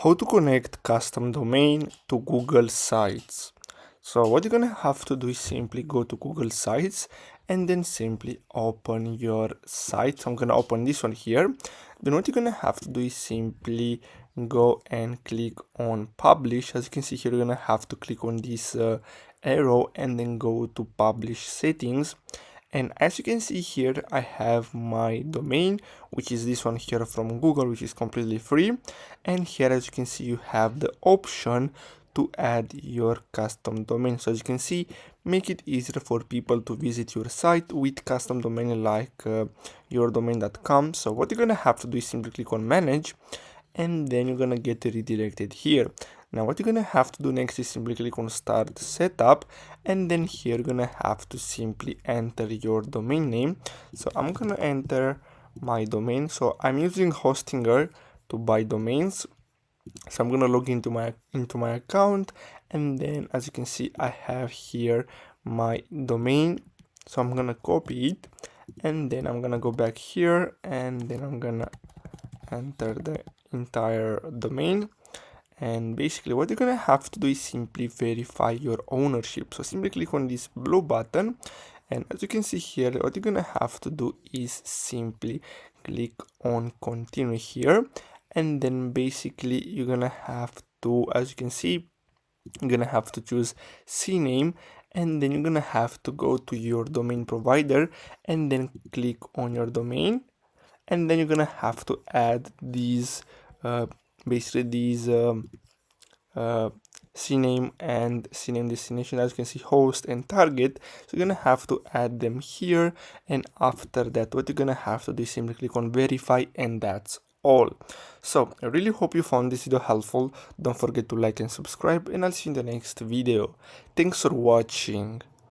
how to connect custom domain to Google Sites. So what you're gonna have to do is simply go to Google Sites and then simply open your site. So I'm gonna open this one here. Then what you're gonna have to do is simply go and click on publish. As you can see here, you're gonna have to click on this arrow and then go to publish settings. And as you can see here, I have my domain, which is this one here from Google, which is completely free. And here, as you can see, you have the option to add your custom domain. So as you can see, make it easier for people to visit your site with custom domain like yourdomain.com. So what you're gonna have to do is simply click on manage, and then you're gonna get redirected here. Now what you're gonna have to do next is simply click on start setup, and then here you're gonna have to simply enter your domain name. So I'm gonna enter my domain. So I'm using Hostinger to buy domains. So I'm gonna log into my account, and then as you can see, I have here my domain. So I'm gonna copy it, and then I'm gonna go back here, and then I'm gonna enter the entire domain. And basically what you're gonna have to do is simply verify your ownership. So simply click on this blue button, and as you can see here, what you're gonna have to do is simply click on continue here, and then basically you're gonna have to, as you can see, you're gonna have to choose CNAME, and then you're gonna have to go to your domain provider and then click on your domain, and then you're gonna have to add these basically these CNAME and CNAME destination. As you can see, host and target, so you're gonna have to add them here, and after that what you're gonna have to do is simply click on verify, and that's all. So I really hope you found this video helpful. Don't forget to like and subscribe, and I'll see you in the next video. Thanks for watching.